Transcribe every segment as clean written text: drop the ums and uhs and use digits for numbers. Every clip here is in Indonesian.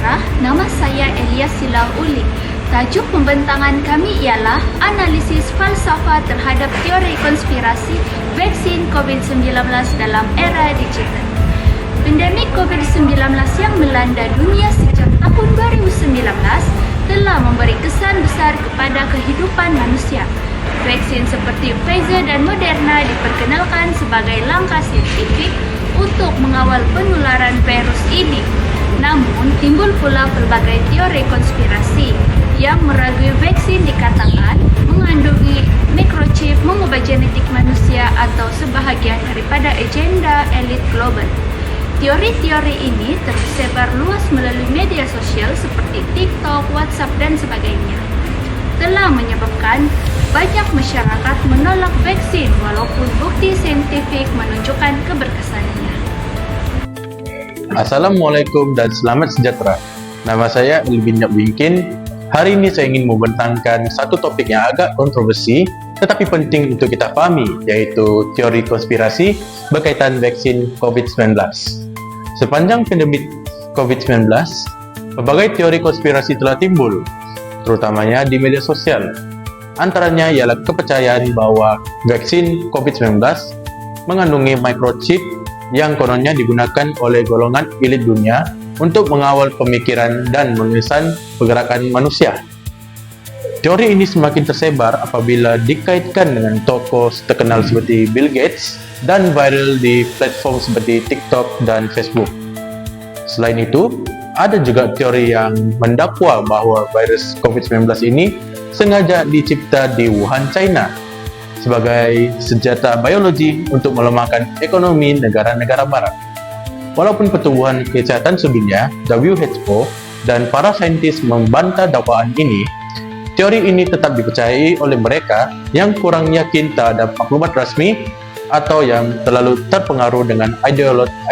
sejahtera, nama saya Elia Silau Uli. Tajuk pembentangan kami ialah analisis falsafah terhadap teori konspirasi vaksin COVID-19 dalam era digital. Pandemik COVID-19 yang melanda dunia sejak tahun 2019 telah memberi kesan besar kepada kehidupan manusia. Vaksin seperti Pfizer dan Moderna diperkenalkan sebagai langkah saintifik untuk mengawal penularan virus ini. Namun, timbul pula pelbagai teori konspirasi yang meragui vaksin dikatakan mengandungi microchip mengubah genetik manusia atau sebahagian daripada agenda elit global. Teori-teori ini tersebar luas melalui media sosial seperti TikTok, WhatsApp dan sebagainya. Telah menyebabkan banyak masyarakat menolak vaksin walaupun bukti saintifik menunjukkan keberkesanannya. Assalamualaikum dan selamat sejahtera. Nama saya Elvin Winkin. Hari ini saya ingin membentangkan satu topik yang agak kontroversi tetapi penting untuk kita pahami, yaitu teori konspirasi berkaitan vaksin COVID-19. Sepanjang pandemik COVID-19, berbagai teori konspirasi telah timbul, terutamanya di media sosial. Antaranya ialah kepercayaan bahwa vaksin COVID-19 mengandungi microchip yang kononnya digunakan oleh golongan elit dunia untuk mengawal pemikiran dan memesan pergerakan manusia. Teori ini semakin tersebar apabila dikaitkan dengan tokoh terkenal seperti Bill Gates dan viral di platform seperti TikTok dan Facebook. Selain itu, ada juga teori yang mendakwa bahwa virus COVID-19 ini sengaja dicipta di Wuhan, China sebagai senjata biologi untuk melemahkan ekonomi negara-negara barat. Walaupun Pertubuhan Kesehatan Sedunia (WHO) dan para saintis membantah dakwaan ini, teori ini tetap dipercayai oleh mereka yang kurang yakin terhadap maklumat rasmi atau yang terlalu terpengaruh dengan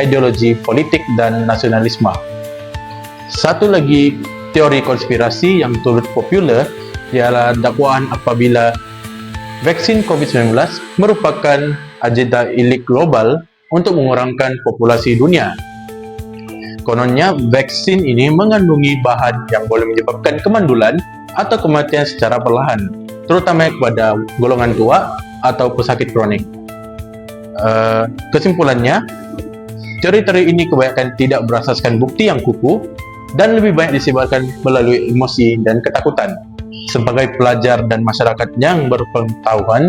ideologi politik dan nasionalisme. Satu lagi teori konspirasi yang turut populer ialah dakwaan apabila vaksin COVID-19 merupakan agenda elit global untuk mengurangkan populasi dunia. Kononnya, vaksin ini mengandungi bahan yang boleh menyebabkan kemandulan atau kematian secara perlahan, terutama kepada golongan tua atau pesakit kronik. Kesimpulannya, teori-teori ini kebanyakan tidak berasaskan bukti yang kukuh dan lebih banyak disebarkan melalui emosi dan ketakutan. Sebagai pelajar dan masyarakat yang berpengetahuan,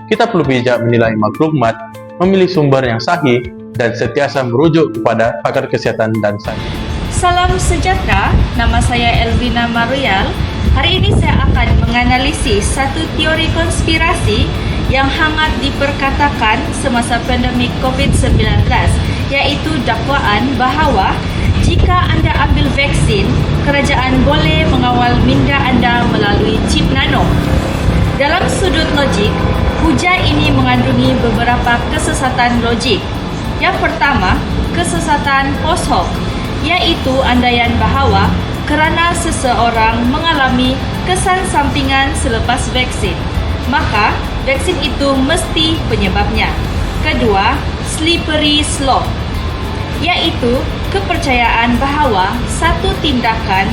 kita perlu bijak menilai maklumat, memilih sumber yang sahih, dan sentiasa merujuk kepada pakar kesehatan dan sains. Salam sejahtera, nama saya Elvina Maruyal. Hari ini saya akan menganalisis satu teori konspirasi yang hangat diperkatakan semasa pandemik COVID-19, yaitu dakwaan bahawa jika anda ambil vaksin, kerajaan boleh mengawal minda anda melalui chip nano. Dalam sudut logik, hujah ini mengandungi beberapa kesesatan logik. Yang pertama, kesesatan post hoc, iaitu andaian bahawa kerana seseorang mengalami kesan sampingan selepas vaksin, maka vaksin itu mesti penyebabnya. Kedua, slippery slope, iaitu kepercayaan bahawa satu tindakan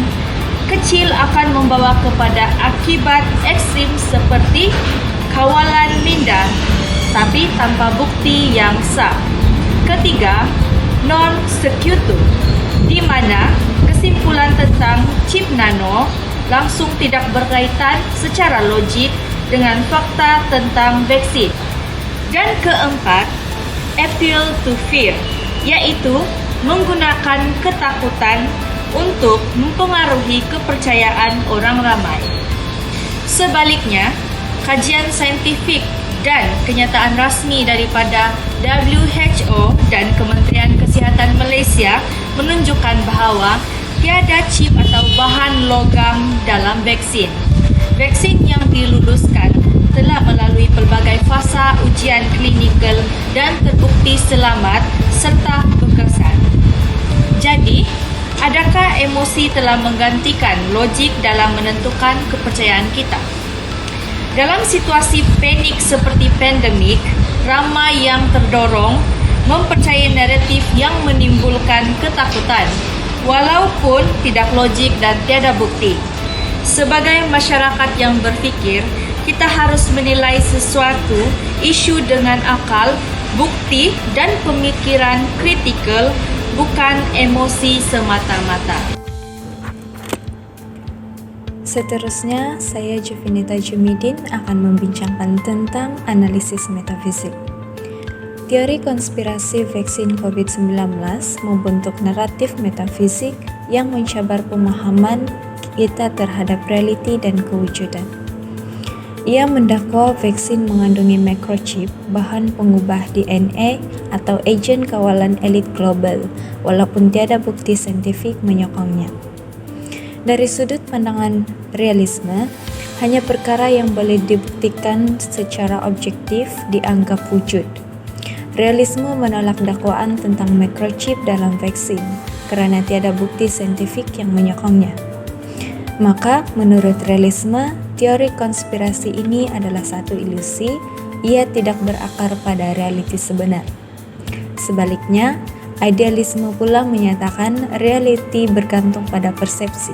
kecil akan membawa kepada akibat ekstrim seperti kawalan minda, tapi tanpa bukti yang sah. Ketiga, non sequitur, di mana kesimpulan tentang chip nano langsung tidak berkaitan secara logik dengan fakta tentang vaksin. Dan keempat, appeal to fear, iaitu menggunakan ketakutan untuk mempengaruhi kepercayaan orang ramai. Sebaliknya, kajian saintifik dan kenyataan rasmi daripada WHO dan Kementerian Kesihatan Malaysia menunjukkan bahawa tiada chip atau bahan logam dalam vaksin. Vaksin yang diluluskan telah melalui pelbagai fasa ujian klinikal dan terbukti selamat serta berkesan. Jadi, adakah emosi telah menggantikan logik dalam menentukan kepercayaan kita? Dalam situasi panik seperti pandemik, ramai yang terdorong mempercayai naratif yang menimbulkan ketakutan. walaupun tidak logik dan tiada bukti. Sebagai masyarakat yang berfikir, kita harus menilai sesuatu isu dengan akal, bukti, dan pemikiran kritikal, bukan emosi semata-mata. Seterusnya, saya Juvinita Jumidin akan membincangkan tentang analisis metafisik. Teori konspirasi vaksin COVID-19 membentuk naratif metafisik yang mencabar pemahaman kita terhadap realiti dan kewujudan. Ia mendakwa vaksin mengandungi microchip, bahan pengubah DNA atau agen kawalan elit global, walaupun tiada bukti saintifik menyokongnya. Dari sudut pandangan realisme, hanya perkara yang boleh dibuktikan secara objektif dianggap wujud. Realisme menolak dakwaan tentang microchip dalam vaksin karena tiada bukti saintifik yang menyokongnya. Maka, menurut realisme, teori konspirasi ini adalah satu ilusi, ia tidak berakar pada realiti sebenar. Sebaliknya, idealisme pula menyatakan realiti bergantung pada persepsi.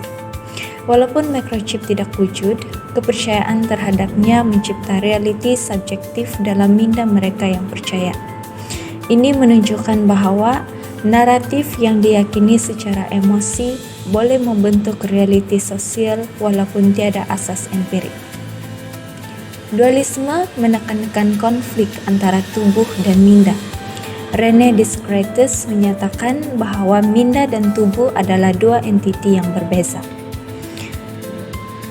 Walaupun microchip tidak wujud, kepercayaan terhadapnya mencipta realiti subjektif dalam minda mereka yang percaya. Ini menunjukkan bahwa naratif yang diyakini secara emosi boleh membentuk realiti sosial walaupun tiada asas empirik. Dualisme menekankan konflik antara tubuh dan minda. René Descartes menyatakan bahwa minda dan tubuh adalah dua entiti yang berbeza.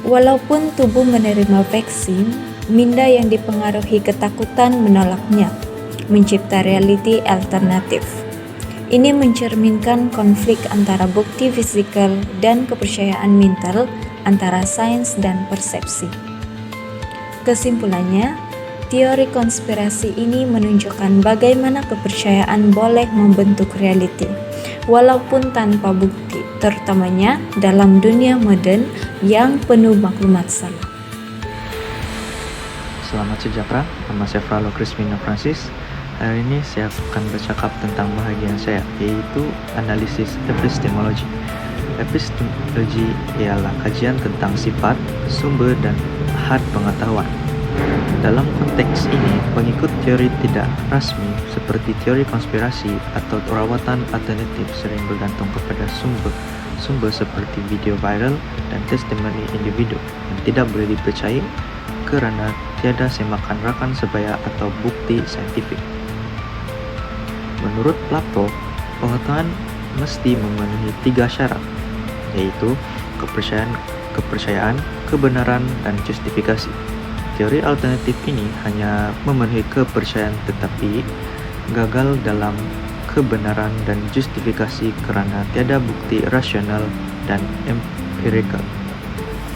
Walaupun tubuh menerima vaksin, minda yang dipengaruhi ketakutan menolaknya, mencipta realiti alternatif. Ini mencerminkan konflik antara bukti fisikal dan kepercayaan mental antara sains dan persepsi. Kesimpulannya, teori konspirasi ini menunjukkan bagaimana kepercayaan boleh membentuk realiti, walaupun tanpa bukti, terutamanya dalam dunia modern yang penuh maklumat salah. Selamat sejahtera, nama saya Fralo Crispina Francis. Hari ini saya akan bercakap tentang bahagian saya, yaitu analisis epistemologi. Epistemologi ialah kajian tentang sifat, sumber, dan ahad pengetahuan. Dalam konteks ini, pengikut teori tidak rasmi seperti teori konspirasi atau perawatan alternatif sering bergantung kepada sumber seperti video viral dan testimoni individu yang tidak boleh dipercayai kerana tiada semakan rakan sebaya atau bukti saintifik. Menurut Plato, pengetahuan mesti memenuhi 3 syarat, yaitu kepercayaan, kebenaran, dan justifikasi. Teori alternatif ini hanya memenuhi kepercayaan tetapi gagal dalam kebenaran dan justifikasi kerana tiada bukti rasional dan empirikal.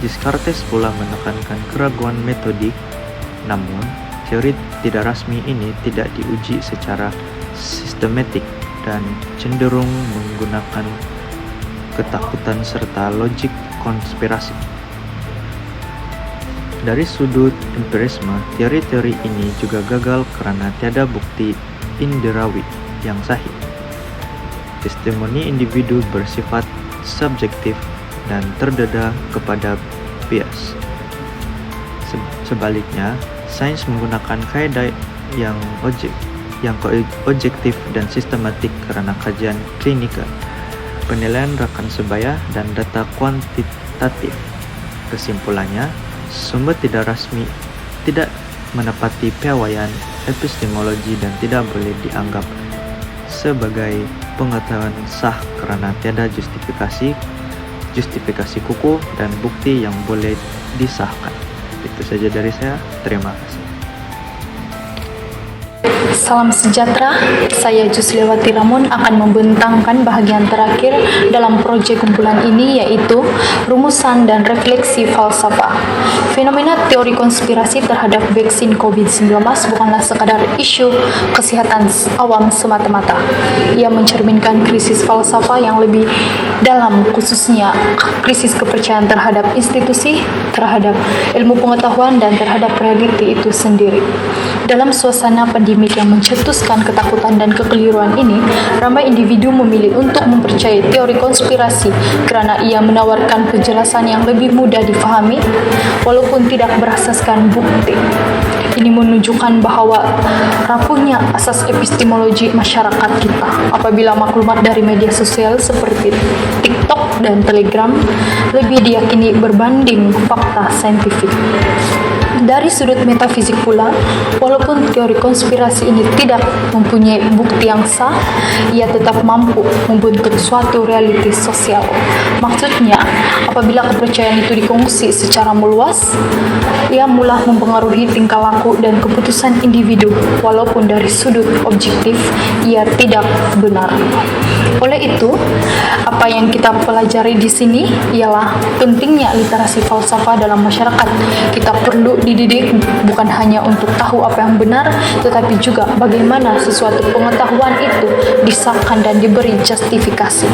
Descartes pula menekankan keraguan metodik, namun teori tidak rasmi ini tidak diuji secara sistematik dan cenderung menggunakan ketakutan serta logik konspirasi. Dari sudut empirisme, teori-teori ini juga gagal kerana tiada bukti inderawi yang sahih. Testimoni individu bersifat subjektif dan terdedah kepada bias. Sebaliknya, sains menggunakan kaedah yang objektif dan sistematik kerana kajian klinikal, penilaian rakan sebaya, dan data kuantitatif. Kesimpulannya, sumber tidak rasmi tidak menepati piawaian epistemologi dan tidak boleh dianggap sebagai pengetahuan sah kerana tiada justifikasi kukuh dan bukti yang boleh disahkan. Itu saja dari saya. Terima kasih. Salam sejahtera, saya Juslewati Ramon akan membentangkan bahagian terakhir dalam proyek kumpulan ini, yaitu rumusan dan refleksi falsafah. Fenomena teori konspirasi terhadap vaksin COVID-19 bukanlah sekadar isu kesehatan awam semata-mata. Ia mencerminkan krisis falsafah yang lebih dalam, khususnya krisis kepercayaan terhadap institusi, terhadap ilmu pengetahuan, dan terhadap realiti itu sendiri. Dalam suasana pandemik yang yang mencetuskan ketakutan dan kekeliruan ini, ramai individu memilih untuk mempercayai teori konspirasi karena ia menawarkan penjelasan yang lebih mudah difahami walaupun tidak berasaskan bukti. Ini menunjukkan bahwa rapuhnya asas epistemologi masyarakat kita apabila maklumat dari media sosial seperti TikTok dan Telegram lebih diyakini berbanding fakta saintifik. Dari sudut metafisik pula, walaupun teori konspirasi ini tidak mempunyai bukti yang sah, ia tetap mampu membentuk suatu realitas sosial. Maksudnya, apabila kepercayaan itu dikongsi secara meluas, ia mulai mempengaruhi tingkah laku dan keputusan individu, walaupun dari sudut objektif ia tidak benar. Oleh itu, apa yang kita pelajari di sini ialah pentingnya literasi falsafah dalam masyarakat. Kita perlu dididik bukan hanya untuk tahu apa yang benar, tetapi juga bagaimana sesuatu pengetahuan itu disahkan dan diberi justifikasi.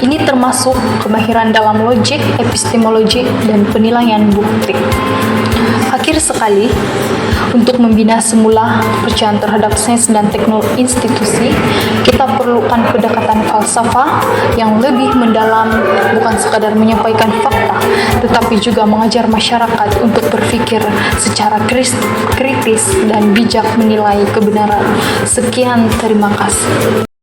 Ini termasuk kemahiran dalam logik, epistemologi, dan penilaian bukti. Akhir sekali, untuk membina semula kepercayaan terhadap sains dan teknologi institusi, kita perlukan pendekatan falsafah yang lebih mendalam, bukan sekadar menyampaikan fakta, tetapi juga mengajar masyarakat untuk berpikir secara kritis dan bijak menilai kebenaran. Sekian, terima kasih.